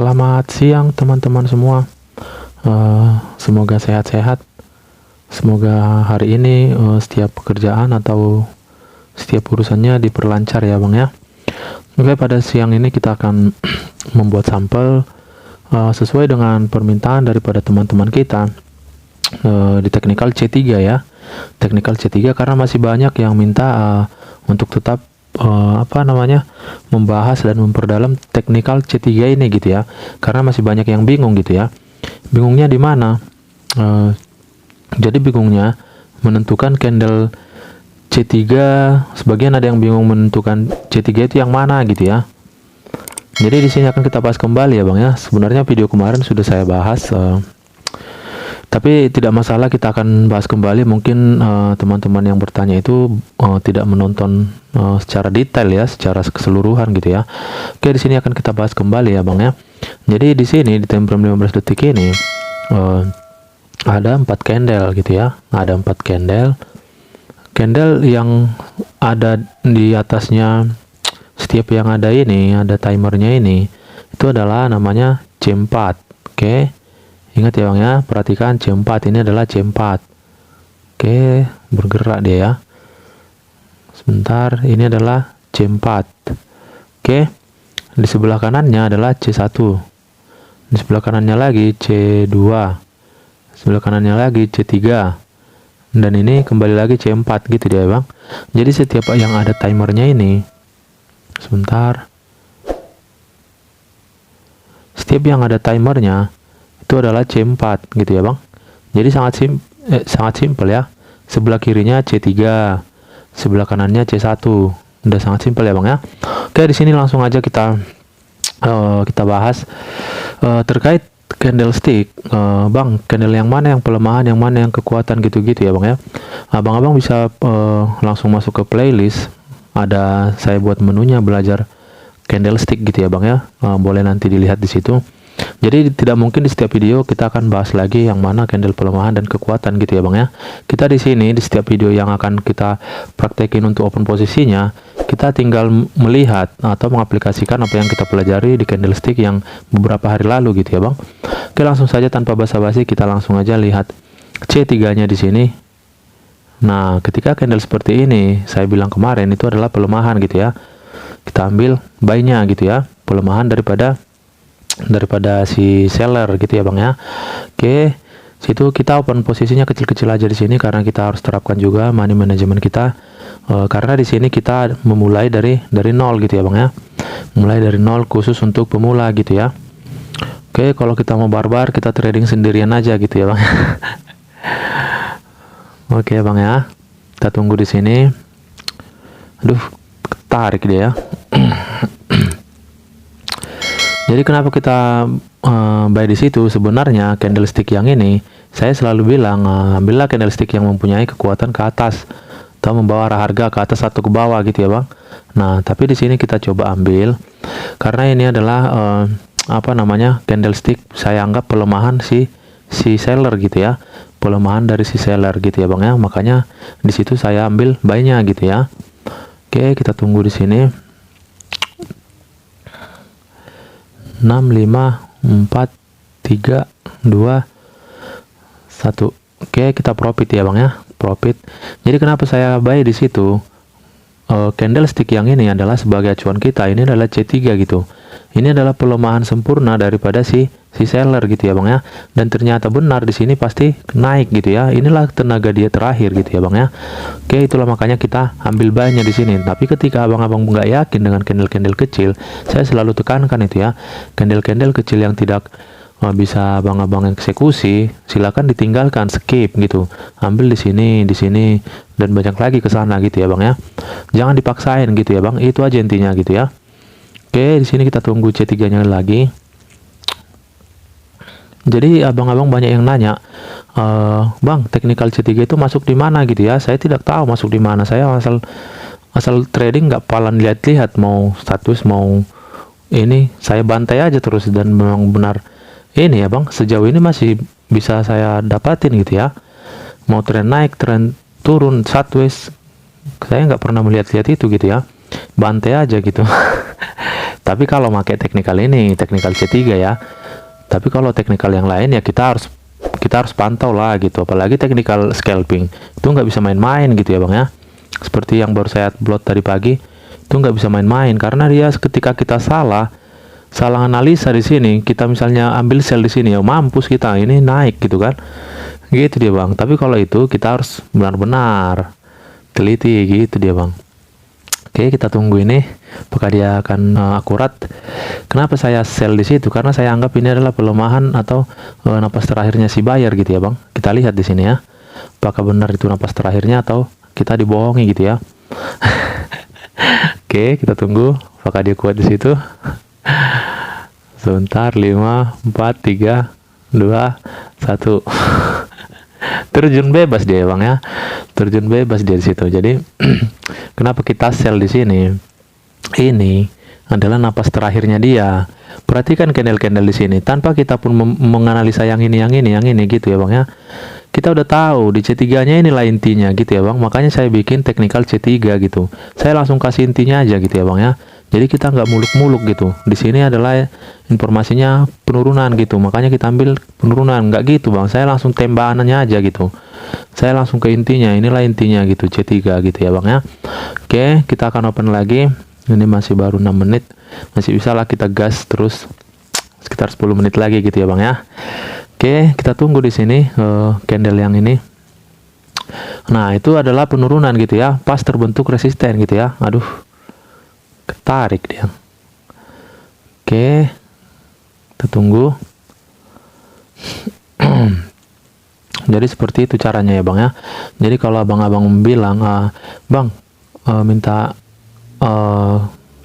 Selamat siang teman-teman semua. Semoga sehat-sehat. Semoga hari ini setiap pekerjaan atau setiap urusannya diperlancar ya Bang ya. Oke, pada siang ini kita akan membuat sampel sesuai dengan permintaan daripada teman-teman kita di Technical C3 ya. Technical C3 karena masih banyak yang minta untuk tetap membahas dan memperdalam Technical C3 ini gitu ya, karena masih banyak yang bingung gitu ya. Bingungnya di mana? Jadi bingungnya menentukan candle C3. Sebagian ada yang bingung menentukan C3 itu yang mana gitu ya. Jadi di sini akan kita bahas kembali ya Bang ya. Sebenarnya video kemarin sudah saya bahas, tapi tidak masalah, kita akan bahas kembali. Mungkin teman-teman yang bertanya itu tidak menonton secara detail ya, secara keseluruhan gitu ya. Oke, di sini akan kita bahas kembali ya Bang ya. Jadi di sini di time frame 15 detik ini ada 4 candle gitu ya. Ada 4 candle. Candle yang ada di atasnya, setiap yang ada ini, ada timernya ini, itu adalah namanya C4. Oke. Ingat ya Bang ya, perhatikan C4 ini adalah C4. Oke, bergerak dia ya. Sebentar, ini adalah C4. Oke, di sebelah kanannya adalah C1. Di sebelah kanannya lagi C2. Sebelah kanannya lagi C3. Dan ini kembali lagi C4 gitu dia Bang. Jadi setiap yang ada timernya ini, sebentar. Setiap yang ada timernya itu adalah C4 gitu ya Bang. Jadi sangat simpel ya. Sebelah kirinya C3, sebelah kanannya C1. Udah sangat simpel ya Bang ya. Oke, di sini langsung aja kita bahas terkait candlestick. Bang, candle yang mana yang pelemahan, yang mana yang kekuatan gitu-gitu ya Bang ya. Abang-abang bisa langsung masuk ke playlist. Ada saya buat menunya belajar candlestick gitu ya Bang ya. Boleh nanti dilihat di situ. Jadi tidak mungkin di setiap video kita akan bahas lagi yang mana candle pelemahan dan kekuatan gitu ya Bang ya. Kita di sini di setiap video yang akan kita praktekin untuk open posisinya, kita tinggal melihat atau mengaplikasikan apa yang kita pelajari di candlestick yang beberapa hari lalu gitu ya Bang. Oke, langsung saja tanpa basa-basi kita langsung aja lihat C3-nya di sini. Nah, ketika candle seperti ini, saya bilang kemarin itu adalah pelemahan gitu ya. Kita ambil buy-nya gitu ya, pelemahan daripada si seller gitu ya Bang ya. Oke, situ kita open posisinya kecil-kecil aja di sini karena kita harus terapkan juga money management kita. Karena di sini kita memulai dari nol gitu ya Bang ya. Mulai dari nol khusus untuk pemula gitu ya. Oke, kalau kita mau barbar, kita trading sendirian aja gitu ya Bang. Oke Bang ya. Kita tunggu di sini. Aduh, ketarik dia ya. Jadi kenapa kita buy di situ? Sebenarnya candlestick yang ini saya selalu bilang ambillah candlestick yang mempunyai kekuatan ke atas atau membawa harga ke atas atau ke bawah gitu ya Bang. Nah, tapi di sini kita coba ambil karena ini adalah candlestick saya anggap pelemahan si seller gitu ya. Pelemahan dari si seller gitu ya Bang ya. Makanya di situ saya ambil buy-nya gitu ya. Oke, kita tunggu di sini. 6, 5, 4, 3, 2, 1. Oke, kita profit ya Bang ya. Profit. Jadi kenapa saya buy di situ? Candlestick yang ini adalah sebagai acuan kita. Ini adalah C3 gitu. Ini adalah pelemahan sempurna daripada si seller gitu ya Bang ya. Dan ternyata benar di sini pasti naik gitu ya. Inilah tenaga dia terakhir gitu ya Bang ya. Oke, itulah makanya kita ambil buy-nya di sini. Tapi ketika abang-abang nggak yakin dengan candle-candle kecil, saya selalu tekankan itu ya. Candle-candle kecil yang tidak bisa abang-abang eksekusi, silakan ditinggalkan, skip gitu. Ambil di sini dan banyak lagi ke sana gitu ya Bang ya. Jangan dipaksain gitu ya Bang. Itu aja intinya gitu ya. Oke, di sini kita tunggu C3-nya lagi. Jadi abang-abang banyak yang nanya, Bang, technical C3 itu masuk di mana gitu ya? Saya tidak tahu masuk di mana. Saya asal trading nggak palan lihat-lihat, mau status mau ini, saya bantai aja terus dan memang benar ini ya Bang. Sejauh ini masih bisa saya dapatin gitu ya. Mau tren naik, tren turun, sideways, saya nggak pernah melihat-lihat itu gitu ya. Bantai aja gitu. Tapi kalau pakai teknikal ini, teknikal C3 ya. Tapi kalau teknikal yang lain ya kita harus pantau lah gitu. Apalagi teknikal scalping itu nggak bisa main-main gitu ya bang ya. Seperti yang baru saya upload tadi pagi, itu nggak bisa main-main karena dia ketika kita salah analisa di sini, kita misalnya ambil sell di sini ya mampus kita, ini naik gitu kan. Gitu dia bang. Tapi kalau itu kita harus benar-benar teliti gitu dia bang. Oke, kita tunggu ini apakah dia akan akurat. Kenapa saya sell di situ? Karena saya anggap ini adalah pelemahan atau napas terakhirnya si buyer gitu ya bang. Kita lihat di sini ya, apakah benar itu napas terakhirnya atau kita dibohongi gitu ya. Oke, kita tunggu apakah dia kuat di situ. Sebentar, 5, 4, 3, 2, 1. Terjun bebas dia bang ya, terjun bebas dia di situ. Jadi kenapa kita sell di sini? Ini adalah napas terakhirnya dia. Perhatikan candle-candle di sini tanpa kita pun menganalisa yang ini gitu ya bang ya. Kita udah tahu di C3-nya inilah intinya gitu ya bang. Makanya saya bikin teknikal C3 gitu. Saya langsung kasih intinya aja gitu ya bang ya. Jadi kita nggak muluk-muluk gitu. Di sini adalah informasinya penurunan gitu. Makanya kita ambil penurunan. Nggak gitu bang. Saya langsung tembakannya aja gitu. Saya langsung ke intinya. Inilah intinya gitu. C3 gitu ya bang ya. Oke, kita akan open lagi. Ini masih baru 6 menit. Masih bisa lah kita gas terus. Sekitar 10 menit lagi gitu ya bang ya. Oke, kita tunggu di sini candle yang ini. Nah, itu adalah penurunan gitu ya. Pas terbentuk resisten gitu ya. Aduh. Ketarik dia. Oke, kita tunggu. Jadi seperti itu caranya ya bang ya. Jadi kalau abang-abang bilang bang minta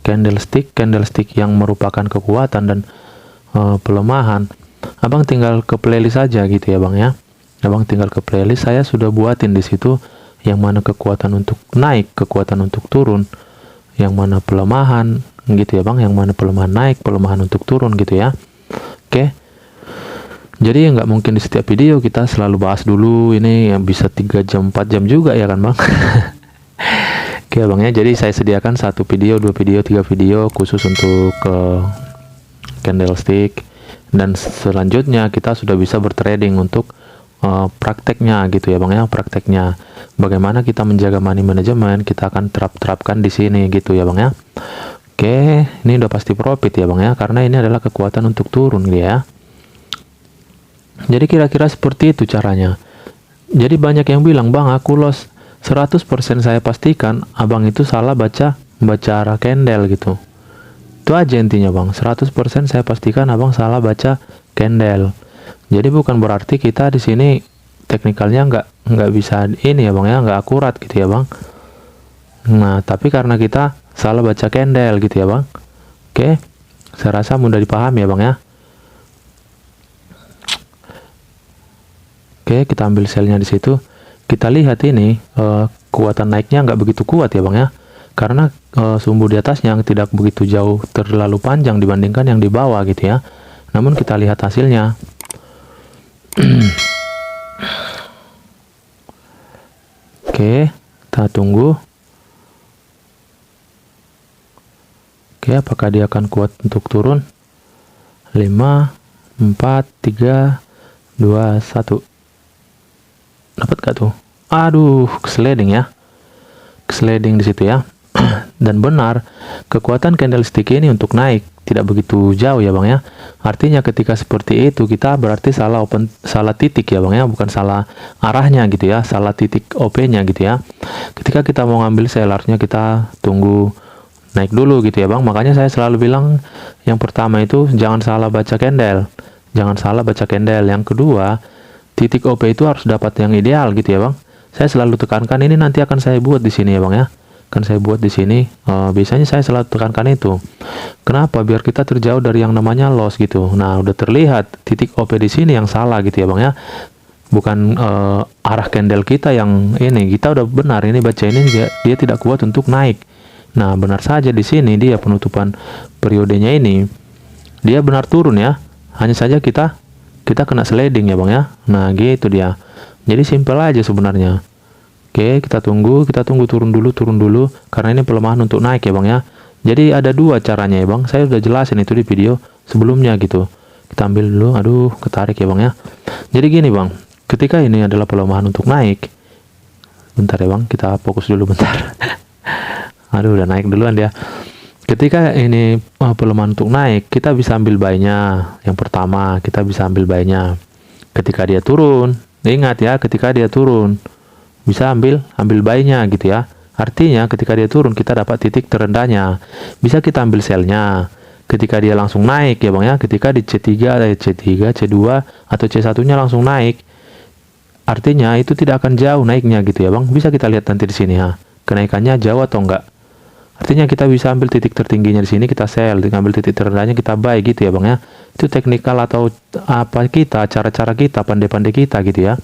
candlestick yang merupakan kekuatan dan pelemahan, abang tinggal ke playlist saja gitu ya bang ya. Abang tinggal ke playlist, saya sudah buatin di situ yang mana kekuatan untuk naik, kekuatan untuk turun, yang mana pelemahan gitu ya bang, yang mana pelemahan naik, pelemahan untuk turun gitu ya. Oke, jadi nggak mungkin di setiap video kita selalu bahas dulu ini yang bisa 3 jam 4 jam juga ya kan bang. Oke bang ya, jadi saya sediakan 1 video, 2 video, 3 video khusus untuk candlestick, dan selanjutnya kita sudah bisa bertrading untuk prakteknya gitu ya bang ya. Prakteknya bagaimana kita menjaga money management, kita akan terapkan di sini gitu ya bang ya. Oke, ini udah pasti profit ya bang ya, karena ini adalah kekuatan untuk turun ya. Jadi kira-kira seperti itu caranya. Jadi banyak yang bilang bang aku loss 100%, saya pastikan abang itu salah baca arah candle gitu. Itu aja intinya bang, 100% saya pastikan abang salah baca candle. Jadi bukan berarti kita di sini teknikalnya nggak bisa ini ya bang ya, nggak akurat gitu ya bang. Nah tapi karena kita salah baca candle gitu ya bang. Oke, saya rasa mudah dipahami ya bang ya. Oke, kita ambil selnya di situ. Kita lihat ini kekuatan naiknya nggak begitu kuat ya bang ya, karena sumbu di atasnya yang tidak begitu jauh, terlalu panjang dibandingkan yang di bawah gitu ya. Namun kita lihat hasilnya. Oke, kita tunggu. Oke, apakah dia akan kuat untuk turun? 5, 4, 3, 2, 1. Dapat gak tuh? Aduh, sliding ya. Sliding di situ ya. Dan benar, kekuatan candlestick ini untuk naik tidak begitu jauh ya bang ya. Artinya ketika seperti itu kita berarti salah titik ya bang ya, bukan salah arahnya gitu ya, salah titik OP-nya gitu ya. Ketika kita mau ngambil sellernya kita tunggu naik dulu gitu ya bang. Makanya saya selalu bilang yang pertama itu jangan salah baca candle, jangan salah baca candle. Yang kedua, titik OP itu harus dapat yang ideal gitu ya bang. Saya selalu tekankan, ini nanti akan saya buat di sini ya bang ya. Kan saya buat di sini, biasanya saya selalu tekankan itu. Kenapa? Biar kita terjauh dari yang namanya loss gitu. Nah, udah terlihat titik OP di sini yang salah gitu ya bang ya. Bukan arah candle kita yang ini. Kita udah benar ini baca ini dia tidak kuat untuk naik. Nah, benar saja di sini dia penutupan periodenya ini dia benar turun ya. Hanya saja kita kena sliding ya bang ya. Nah, gitu dia. Jadi simpel aja sebenarnya. Oke, kita tunggu turun dulu karena ini pelemahan untuk naik ya bang ya. Jadi ada dua caranya ya bang, saya udah jelasin itu di video sebelumnya gitu. Kita ambil dulu, aduh ketarik ya bang ya. Jadi gini bang, ketika ini adalah pelemahan untuk naik, bentar ya bang, kita fokus dulu bentar. Aduh udah naik duluan dia. Ketika ini pelemahan untuk naik, kita bisa ambil buy-nya. Yang pertama kita bisa ambil buy-nya. Ketika dia turun, ingat ya, ketika dia turun bisa ambil buy-nya gitu ya. Artinya ketika dia turun kita dapat titik terendahnya. Bisa kita ambil sell-nya. Ketika dia langsung naik ya bang ya, ketika di C3, C2 atau C1-nya langsung naik, artinya itu tidak akan jauh naiknya gitu ya bang. Bisa kita lihat nanti di sini ya, kenaikannya jauh atau enggak. Artinya kita bisa ambil titik tertingginya di sini kita sell, ambil titik terendahnya kita buy gitu ya bang ya. Itu teknikal atau apa kita, cara-cara kita, pandai-pandai kita gitu ya.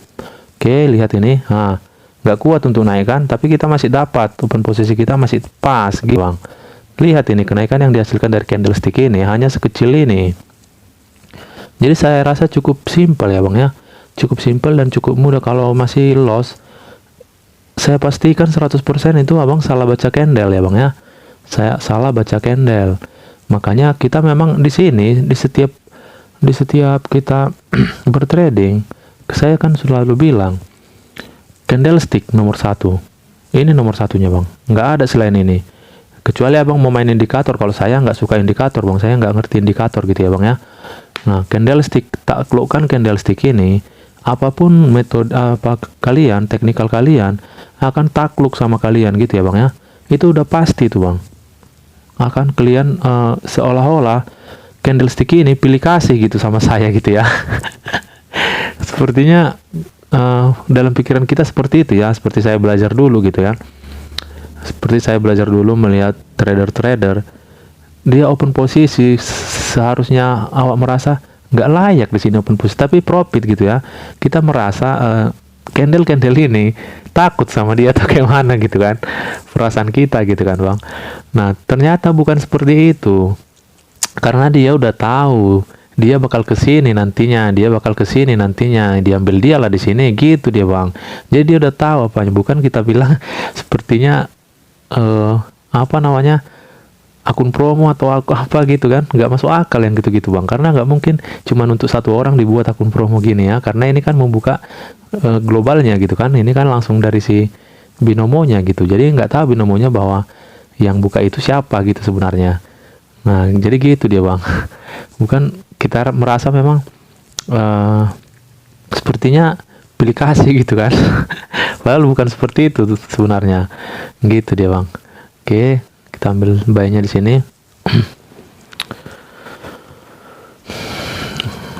Oke, lihat ini. Nah, nggak kuat untuk naik kan, tapi kita masih dapat, open posisi kita masih pas gitu bang. Lihat ini kenaikan yang dihasilkan dari candlestick ini hanya sekecil ini. Jadi saya rasa cukup simpel ya bang ya, cukup simpel dan cukup mudah. Kalau masih loss, saya pastikan 100% itu abang salah baca candle ya bang ya. Saya salah baca candle. Makanya kita memang di sini di setiap kita bertrading, saya kan selalu bilang candlestick nomor 1. Ini nomor satunya bang. Nggak ada selain ini. Kecuali abang mau main indikator. Kalau saya nggak suka indikator bang. Saya nggak ngerti indikator gitu ya bang ya. Nah candlestick, taklukkan candlestick ini. Apapun metode apa kalian, teknikal kalian akan takluk sama kalian gitu ya bang ya. Itu udah pasti tuh bang. Akan kalian seolah-olah candlestick ini pilih kasih gitu sama saya gitu ya. Sepertinya dalam pikiran kita seperti itu ya, seperti saya belajar dulu gitu ya. Seperti saya belajar dulu melihat trader-trader, dia open posisi, seharusnya awak merasa nggak layak di sini open posisi, tapi profit gitu ya. Kita merasa candle ini takut sama dia atau kayak mana gitu kan, perasaan kita gitu kan bang. Nah ternyata bukan seperti itu, karena dia udah tahu dia bakal kesini nantinya, diambil dia lah di sini gitu dia bang. Jadi dia udah tahu apanya. Bukan kita bilang sepertinya apa namanya, akun promo atau apa gitu kan, nggak masuk akal yang gitu-gitu bang. Karena nggak mungkin cuma untuk satu orang dibuat akun promo gini ya, karena ini kan membuka globalnya gitu kan. Ini kan langsung dari si binomonya gitu, jadi nggak tahu binomonya bahwa yang buka itu siapa gitu sebenarnya. Nah jadi gitu dia bang. Bukan kita merasa memang sepertinya pilih kasih gitu kan. Padahal bukan seperti itu sebenarnya gitu dia bang. Oke, kita ambil buy-nya di sini.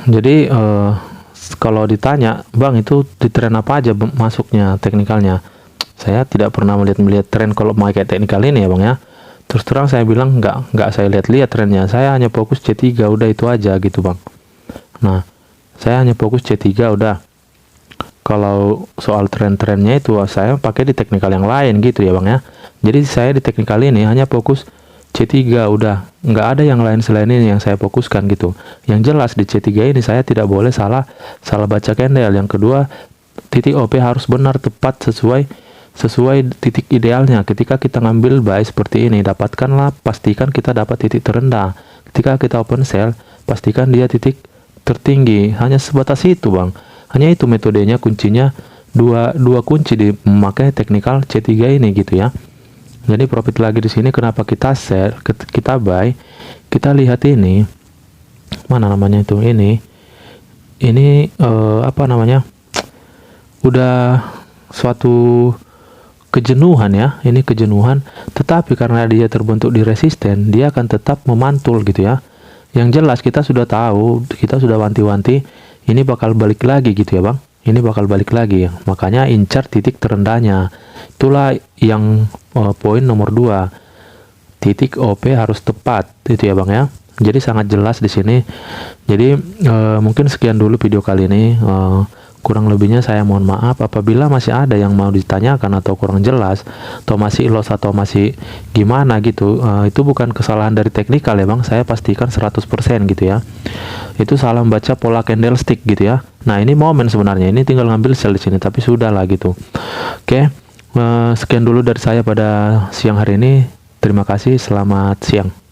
Jadi kalau ditanya bang itu di tren apa aja masuknya teknikalnya, saya tidak pernah melihat tren kalau pakai teknikal ini ya bang ya. Terus terang saya bilang nggak saya lihat trennya, saya hanya fokus C3 udah itu aja gitu bang. Nah saya hanya fokus C3 udah. Kalau soal tren-trennya itu saya pakai di teknikal yang lain gitu ya bang ya. Jadi saya di teknikal ini hanya fokus C3 udah, nggak ada yang lain selain ini yang saya fokuskan gitu. Yang jelas di C3 ini saya tidak boleh salah baca candle. Yang kedua, titik OP harus benar tepat sesuai titik idealnya. Ketika kita ngambil buy seperti ini, dapatkanlah, pastikan kita dapat titik terendah. Ketika kita open sell, pastikan dia titik tertinggi. Hanya sebatas itu bang. Hanya itu metodenya, kuncinya dua kunci di memakai teknikal C3 ini gitu ya. Jadi profit lagi di sini. Kenapa kita sell, kita buy? Kita lihat ini mana namanya itu, ini apa namanya, udah suatu kejenuhan ya, ini kejenuhan. Tetapi karena dia terbentuk di resisten, dia akan tetap memantul gitu ya. Yang jelas kita sudah tahu, kita sudah wanti-wanti ini bakal balik lagi gitu ya bang. Ini bakal balik lagi, makanya incar titik terendahnya. Itulah yang poin nomor 2, titik OP harus tepat itu ya bang ya. Jadi sangat jelas di sini. Jadi mungkin sekian dulu video kali ini. Kurang lebihnya saya mohon maaf apabila masih ada yang mau ditanyakan atau kurang jelas atau masih loss atau masih gimana gitu. Itu bukan kesalahan dari teknikal ya bang, saya pastikan 100% gitu ya. Itu salah membaca pola candlestick gitu ya. Nah ini momen sebenarnya, ini tinggal ngambil sell di sini, tapi sudah lah gitu. Oke, sekian dulu dari saya pada siang hari ini. Terima kasih, selamat siang.